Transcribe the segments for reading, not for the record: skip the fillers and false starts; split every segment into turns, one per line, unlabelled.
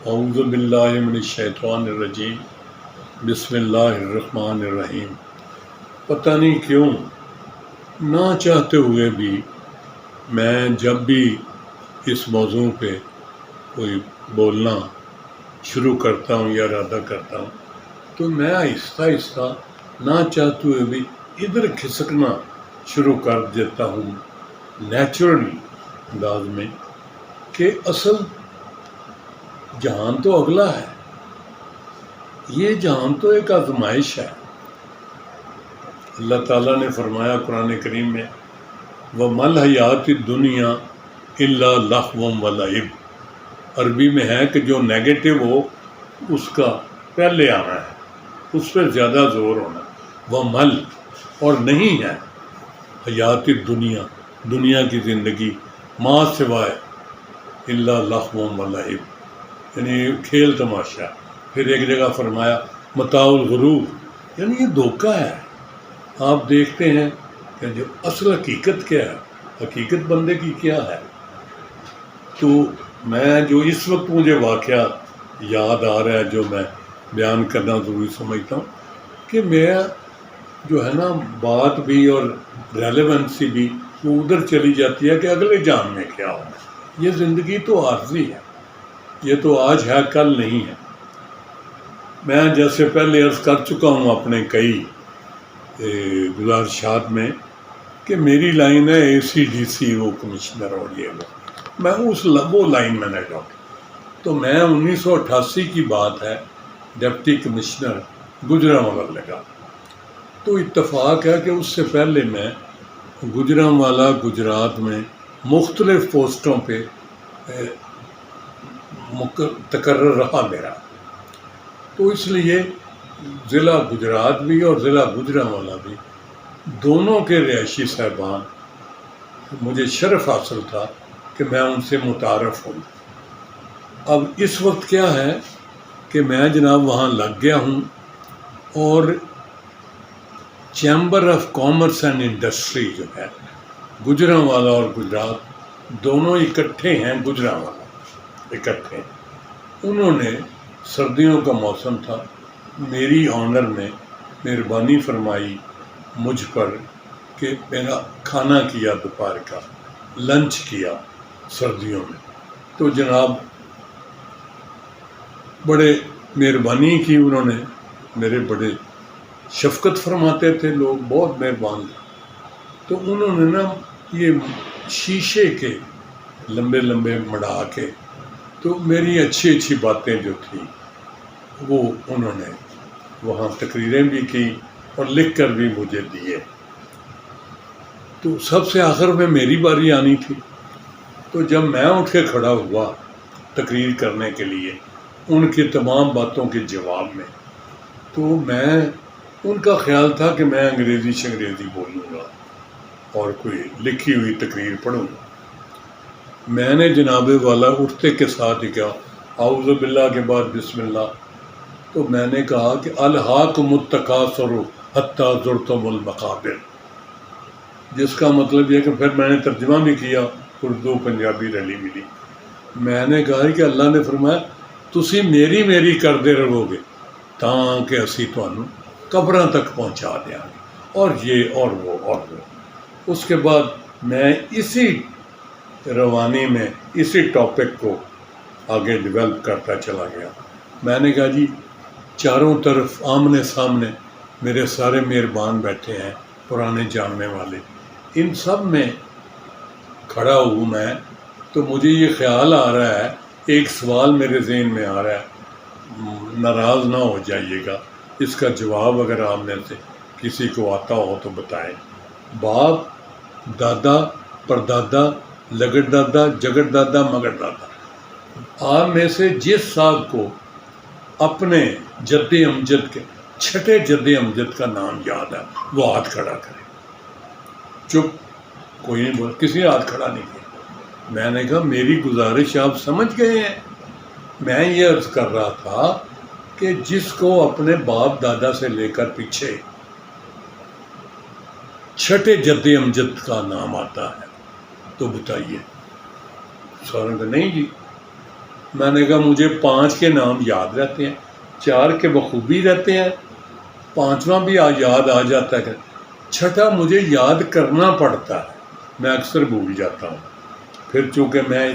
اعوذ باللہ من الشیطان الرجیم بسم اللہ الرحمن الرحیم۔ پتہ نہیں کیوں نہ چاہتے ہوئے بھی میں جب بھی اس موضوع پہ کوئی بولنا شروع کرتا ہوں یا ارادہ کرتا ہوں تو میں آہستہ آہستہ نہ چاہتے ہوئے بھی ادھر کھسکنا شروع کر دیتا ہوں نیچرلی انداز میں کہ اصل جہان تو اگلا ہے، یہ جہان تو ایک آزمائش ہے۔ اللہ تعالیٰ نے فرمایا قرآن کریم میں وَمَا الْحَيَاةُ الدُّنْيَا إِلَّا لَهْوٌ وَلَعِبٌ، عربی میں ہے کہ جو نیگیٹو ہو اس کا پہلے آنا ہے، اس پہ زیادہ زور ہونا ہے۔ وَمَل، اور نہیں ہے حیات الدنیا، دنیا کی زندگی، ما سوائے الا لہو ولعب، یعنی کھیل تماشا۔ پھر ایک جگہ فرمایا متاع الغرور، یعنی یہ دھوکہ ہے۔ آپ دیکھتے ہیں کہ جو اصل حقیقت کیا ہے، حقیقت بندے کی کیا ہے۔ تو میں جو اس وقت مجھے واقعہ یاد آ رہا ہے جو میں بیان کرنا ضروری سمجھتا ہوں کہ میرا جو ہے نا بات بھی اور ریلیونسی بھی وہ ادھر چلی جاتی ہے کہ اگلے جان میں کیا ہونا۔ یہ زندگی تو عارضی ہے، یہ تو آج ہے کل نہیں ہے۔ میں جیسے پہلے عرض کر چکا ہوں اپنے کئی گزارشات میں کہ میری لائن ہے ACDC وہ کمشنر اور یہ میں وہ لائن میں نے ڈاکٹر۔ تو میں 1988 کی بات ہے، ڈپٹی کمشنر گوجرانوالہ لگا۔ تو اتفاق ہے کہ اس سے پہلے میں گوجرانوالہ گجرات میں مختلف پوسٹوں پہ تقرر رہا میرا، تو اس لیے ضلع گجرات بھی اور ضلع گوجرانوالہ بھی دونوں کے رہائشی صاحبان مجھے شرف حاصل تھا کہ میں ان سے متعارف ہوں۔ اب اس وقت کیا ہے کہ میں جناب وہاں لگ گیا ہوں اور chamber of commerce and industry جو ہے گوجرانوالہ اور گجرات دونوں اکٹھے ہیں، گوجرانوالہ اکٹھے، انہوں نے سردیوں کا موسم تھا، میری آنر میں مہربانی فرمائی مجھ پر کہ میرا کھانا کیا، دوپہر کا لنچ کیا سردیوں میں۔ تو جناب بڑے مہربانی کی انہوں نے، میرے بڑے شفقت فرماتے تھے لوگ، بہت مہربان تھے۔ تو انہوں نے نا یہ شیشے کے لمبے لمبے مڑا کے تو میری اچھی اچھی باتیں جو تھیں وہ انہوں نے وہاں تقریریں بھی کی اور لکھ کر بھی مجھے دیے۔ تو سب سے آخر میں میری باری آنی تھی، تو جب میں اٹھ کے کھڑا ہوا تقریر کرنے کے لیے ان کی تمام باتوں کے جواب میں، تو میں ان کا خیال تھا کہ میں انگریزی شنگریزی بولوں گا اور کوئی لکھی ہوئی تقریر پڑھوں گا۔ میں نے جناب والا اٹھتے کے ساتھ ہی کہا اعوذ باللہ کے بعد بسم اللہ۔ تو میں نے کہا کہ الہاکم التکاثر حتی زرتم المقابر، جس کا مطلب یہ کہ پھر میں نے ترجمہ بھی کیا، اردو پنجابی رلی ملی۔ میں نے کہا کہ اللہ نے فرمایا تسی میری میری کرتے رہو گے تاکہ اسی تمہیں قبراں تک پہنچا دیا گے، اور یہ اور وہ اور وہ۔ اس کے بعد میں اسی روانی میں اسی ٹاپک کو آگے ڈیولپ کرتا چلا گیا۔ میں نے کہا جی چاروں طرف آمنے سامنے میرے سارے مہربان بیٹھے ہیں، پرانے جاننے والے، ان سب میں کھڑا ہوں میں، تو مجھے یہ خیال آ رہا ہے، ایک سوال میرے ذہن میں آ رہا ہے، ناراض نہ ہو جائیے گا، اس کا جواب اگر آپ میں سے کسی کو آتا ہو تو بتائیں۔ باپ، دادا، پردادا، لگڑ دادا، جگڑ دادا، مگڑ دادا، آپ میں سے جس صاحب کو اپنے جد امجد کے چھٹے جد امجد کا نام یاد ہے وہ ہاتھ کھڑا کرے۔ چپ، کوئی نہیں بول، کسی نے ہاتھ کھڑا نہیں کیا۔ میں نے کہا میری گزارش آپ سمجھ گئے ہیں، میں یہ عرض کر رہا تھا کہ جس کو اپنے باپ دادا سے لے کر پیچھے چھٹے جد امجد کا نام آتا ہے تو بتائیے۔ سورن کہ نہیں جی، میں نے کہا مجھے 5 کے نام یاد رہتے ہیں، 4 کے بخوبی رہتے ہیں، 5واں بھی یاد آ جاتا ہے، 6 مجھے یاد کرنا پڑتا ہے، میں اکثر بھول جاتا ہوں. پھر چونکہ میں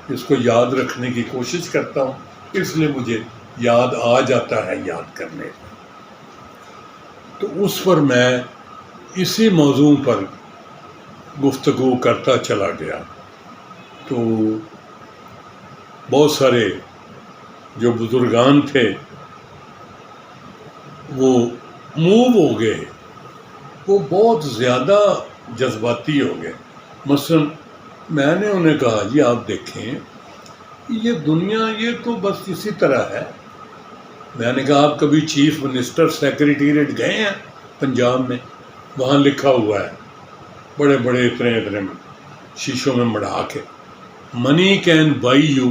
اس کو یاد رکھنے کی کوشش کرتا ہوں، اس لیے مجھے یاد آ جاتا ہے یاد کرنے. تو اس پر میں اسی موضوع پر گفتگو کرتا چلا گیا. تو بہت سارے جو بزرگان تھے وہ موو ہو گئے، وہ بہت زیادہ جذباتی ہو گئے. مثلا میں نے انہیں کہا جی آپ دیکھیں یہ دنیا یہ تو بس اسی طرح ہے. میں نے کہا آپ کبھی چیف منسٹر سیکریٹریٹ گئے ہیں پنجاب میں؟ وہاں لکھا ہوا ہے بڑے بڑے اتنے شیشوں میں مڑا کے، money can buy you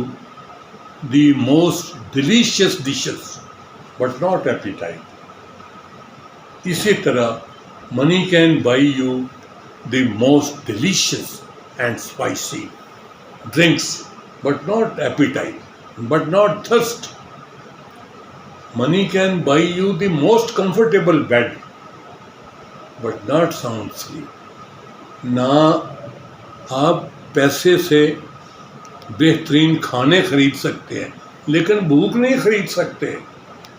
the most delicious dishes but not appetite. اسی طرح money can buy you the most delicious and spicy drinks but not appetite but not thirst. Money can buy you the most comfortable bed but not sound sleep. نہ آپ پیسے سے بہترین کھانے خرید سکتے ہیں لیکن بھوک نہیں خرید سکتے.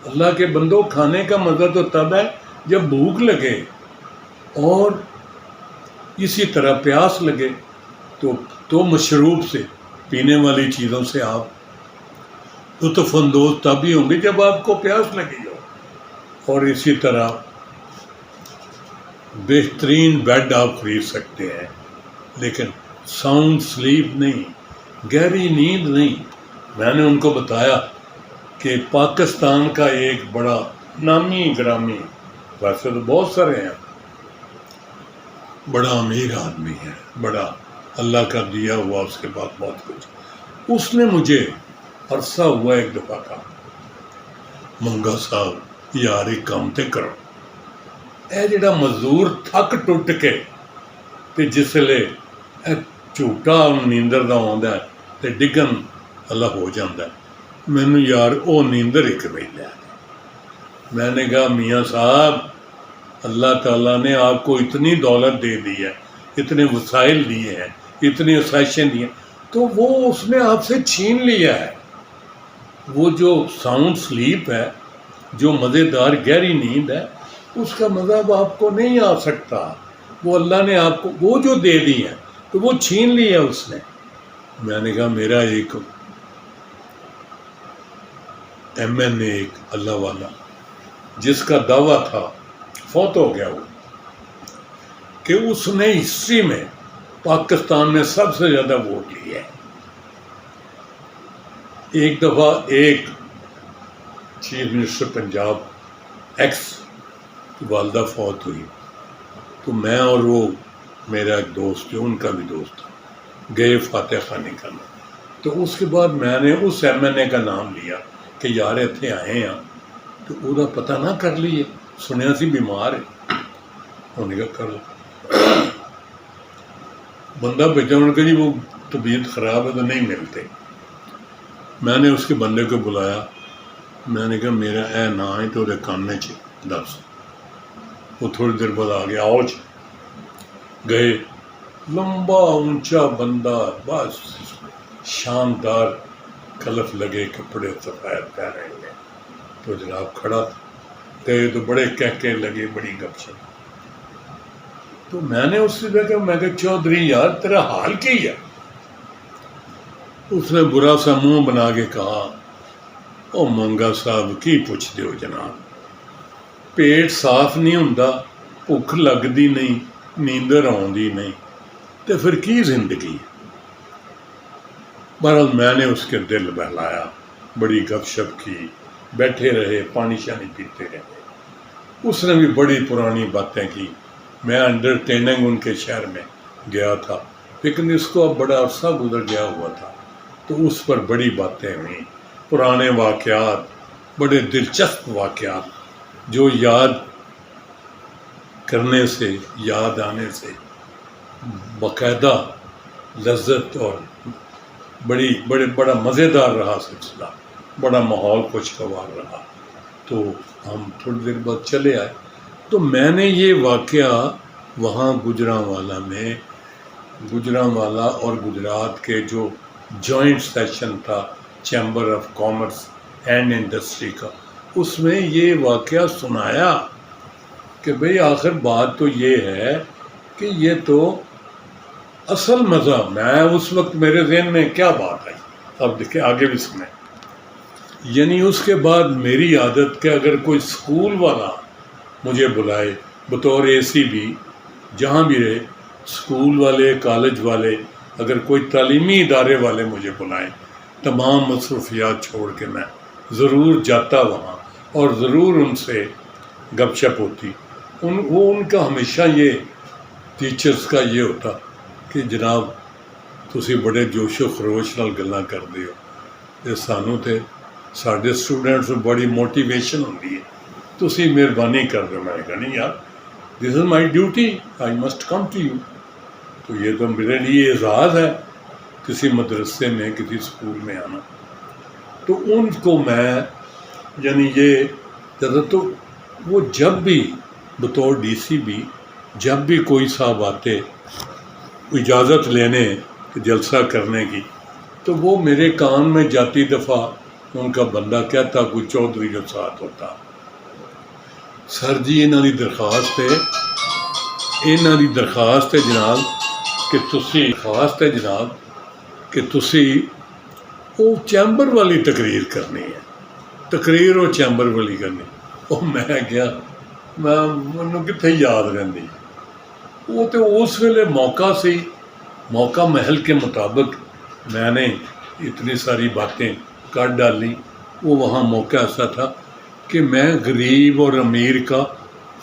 اللہ کے بندوں، کھانے کا مزہ تو تب ہے جب بھوک لگے، اور اسی طرح پیاس لگے تو مشروب سے، پینے والی چیزوں سے آپ لطف اندوز تب ہی ہوں گے جب آپ کو پیاس لگی ہو. اور اسی طرح بہترین بیڈ آپ خرید سکتے ہیں لیکن ساؤنڈ سلیپ نہیں، گہری نیند نہیں. میں نے ان کو بتایا کہ پاکستان کا ایک بڑا نامی گرامی، ویسے تو بہت سارے ہیں، بڑا امیر آدمی ہے، بڑا اللہ کا دیا ہوا اس کے بعد بہت کچھ. اس نے مجھے عرصہ ہوا ایک دفعہ کہا، منگا صاحب یار ایک کام تے کرو، اے جڑا مزدور تھک ٹوٹ کے تے جسلے اے جھوٹا نیندر دا آندا ہے تے ڈگن اللہ ہو جاندہ ہے، مینوں یار او نیندر ایک ویلے. میں نے کہا میاں صاحب اللہ تعالیٰ نے آپ کو اتنی دولت دے دی ہے، اتنے وسائل دیے ہیں، اتنی آسائشیں دی ہیں، تو وہ اس نے آپ سے چھین لیا ہے. وہ جو ساؤنڈ سلیپ ہے، جو مزیدار گہری نیند ہے، اس کا مزہ اب آپ کو نہیں آ سکتا. وہ اللہ نے آپ کو وہ جو دے دی ہے تو وہ چھین لیا اس نے. میں نے کہا میرا ایک ایم این اے، ایک اللہ والا جس کا دعویٰ تھا، فوت ہو گیا وہ، کہ اس نے ہسٹری میں پاکستان میں سب سے زیادہ ووٹ لیے. ایک دفعہ ایک چیف منسٹر پنجاب ایکس کی والدہ فوت ہوئی، تو میں اور وہ میرا ایک دوست جو ان کا بھی دوست تھا گئے فاتح خانی کرنا. تو اس کے بعد میں نے اس ایم این اے کا نام لیا کہ یار اتنے آئے ہیں تو وہ پتہ نہ کر لیے، سنیا سی بیمار ہے. انہوں نے کہا کر لو. بندہ بھیجا، انہوں نے کہا جی وہ طبیعت خراب ہے تو نہیں ملتے. میں نے اس کے بندے کو بلایا، میں نے کہا میرا اے نا ہے تو کانے چ دس. وہ تھوڑی دیر بعد آ گیا، آؤ گئے. لمبا اونچا بندہ، بس شاندار کلف لگے کپڑے سفید پہنے ہوئے، تو جناب کھڑا گئے تو بڑے کہکے لگے، بڑی گپ شپ. تو میں نے اس سے دیکھا، میں کہا چودھری یار تیرا حال کی ہے؟ اس نے برا سا منہ بنا کے کہا، او منگا صاحب کی پوچھ دیو جناب، پیٹ صاف نہیں ہوندا، بھوک لگدی نہیں، نیندر آندی نہیں، تو پھر کی زندگی. بہرحال میں نے اس کے دل بہلایا، بڑی گپ شپ کی، بیٹھے رہے، پانی شانی پیتے رہے. اس نے بھی بڑی پرانی باتیں کی. میں انڈرٹیننگ ان کے شہر میں گیا تھا، لیکن اس کو اب بڑا عرصہ گزر گیا ہوا تھا، تو اس پر بڑی باتیں ہوئیں، پرانے واقعات، بڑے دلچسپ واقعات جو یاد کرنے سے، یاد آنے سے باقاعدہ لذت اور بڑا مزیدار رہا سلسلہ، بڑا ماحول خوشگوار رہا. تو ہم تھوڑی دیر بعد چلے آئے. تو میں نے یہ واقعہ وہاں گوجرانوالا اور گجرات کے جو جوائنٹ سیشن تھا chamber of commerce and industry کا، اس میں یہ واقعہ سنایا کہ بھئی آخر بات تو یہ ہے کہ یہ تو اصل مزہ. میں اس وقت میرے ذہن میں کیا بات آئی، اب دیکھیں آگے بھی سنیں. یعنی اس کے بعد میری عادت کہ اگر کوئی اسکول والا مجھے بلائے بطور ACB، جہاں بھی رہے، اسکول والے، کالج والے، اگر کوئی تعلیمی ادارے والے مجھے بلائیں، تمام مصروفیات چھوڑ کے میں ضرور جاتا وہاں اور ضرور ان سے گپ شپ ہوتی. ان کا ہمیشہ یہ ٹیچرز کا یہ ہوتا کہ جناب تسی بڑے جوش و خروش نال گلاں کردے ہو، تے سانوں تے ساڈے اسٹوڈنٹس نوں بڑی موٹیویشن ہوندی ہے، تسی مہربانی کر دو. میں نے کہا نہیں یار، this is my duty, I must come to you. تو یہ تو میرے لیے اعزاز ہے کسی مدرسے میں، کسی اسکول میں آنا. تو ان کو میں یعنی یہ زیادہ تو وہ جب بھی بطور DCB جب بھی کوئی صاحب آتے اجازت لینے جلسہ کرنے کی، تو وہ میرے کان میں جاتی دفعہ ان کا بندہ کہتا، کوئی چودھری جو ساتھ ہوتا، سر جی انہاں دی درخواست ہے جناب کہ تسی وہ چیمبر والی تقریر کرنی ہے، تقریر وہ چیمبر والی کرنی. وہ میں گیا، میں انہوں کتنے یاد رہندی. وہ تو اس ویلے موقع محل کے مطابق میں نے اتنی ساری باتیں کر ڈالی. وہ وہاں موقع ایسا تھا کہ میں غریب اور امیر کا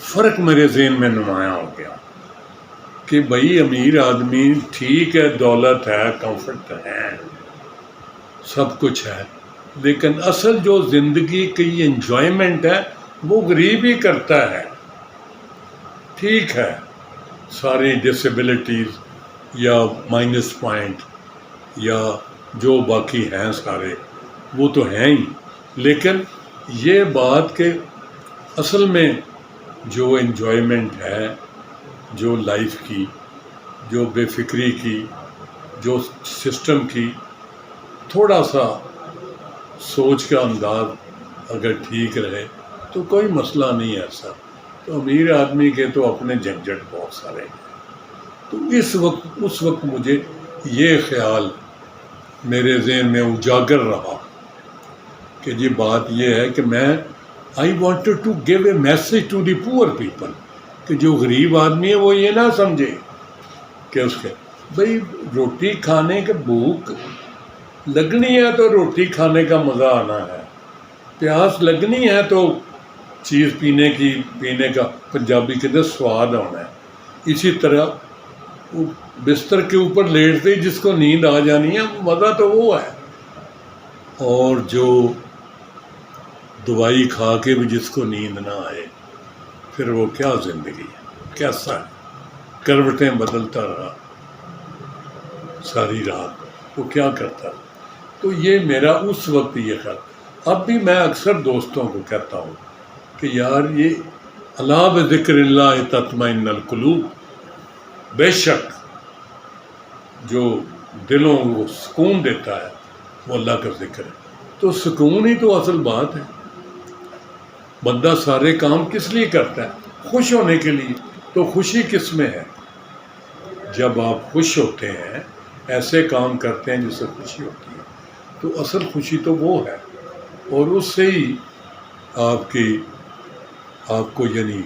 فرق میرے ذہن میں نمایاں ہو گیا کہ بھائی امیر آدمی ٹھیک ہے، دولت ہے، کمفرٹ ہے، سب کچھ ہے، لیکن اصل جو زندگی کی انجوائمنٹ ہے وہ غریب ہی کرتا ہے. ٹھیک ہے ساری ڈسیبلٹیز یا مائنس پوائنٹ یا جو باقی ہیں سارے وہ تو ہیں ہی، لیکن یہ بات کہ اصل میں جو انجوائمنٹ ہے، جو لائف کی، جو بے فکری کی، جو سسٹم کی، تھوڑا سا سوچ کا انداز اگر ٹھیک رہے تو کوئی مسئلہ نہیں ہے ایسا. تو امیر آدمی کے تو اپنے جھنجھٹ بہت سارے ہیں. تو اس وقت مجھے یہ خیال میرے ذہن میں اجاگر رہا کہ یہ بات یہ ہے کہ میں I wanted to give a message to the poor people کہ جو غریب آدمی ہے وہ یہ نہ سمجھے کہ اس کے بھئی روٹی کھانے کے بھوک لگنی ہے تو روٹی کھانے کا مزہ آنا ہے، پیاس لگنی ہے تو چیز پینے کا پنجابی کے اندر سواد آنا ہے. اسی طرح وہ بستر کے اوپر لیٹتے ہی جس کو نیند آ جانی ہے مزہ تو وہ ہے، اور جو دوائی کھا کے بھی جس کو نیند نہ آئے پھر وہ کیا زندگی ہے، کیسا ہے. کروٹیں بدلتا رہا ساری رات، وہ کیا کرتا. تو یہ میرا اس وقت یہ خیال. اب بھی میں اکثر دوستوں کو کہتا ہوں کہ یار یہ الا بذکر اللہ تطمئن القلوب، بے شک جو دلوں کو سکون دیتا ہے وہ اللہ کا ذکر ہے. تو سکون ہی تو اصل بات ہے. بندہ سارے کام کس لیے کرتا ہے؟ خوش ہونے کے لیے. تو خوشی کس میں ہے؟ جب آپ خوش ہوتے ہیں، ایسے کام کرتے ہیں جس سے خوشی ہوتی ہے، تو اصل خوشی تو وہ ہے، اور اس سے ہی آپ کو یعنی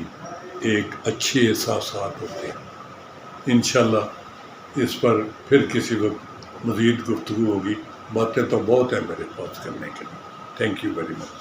ایک اچھے احساسات ہوتے ہیں. انشاءاللہ اس پر پھر کسی وقت مزید گفتگو ہوگی. باتیں تو بہت ہیں میرے پاس کرنے کے لیے. Thank you very much.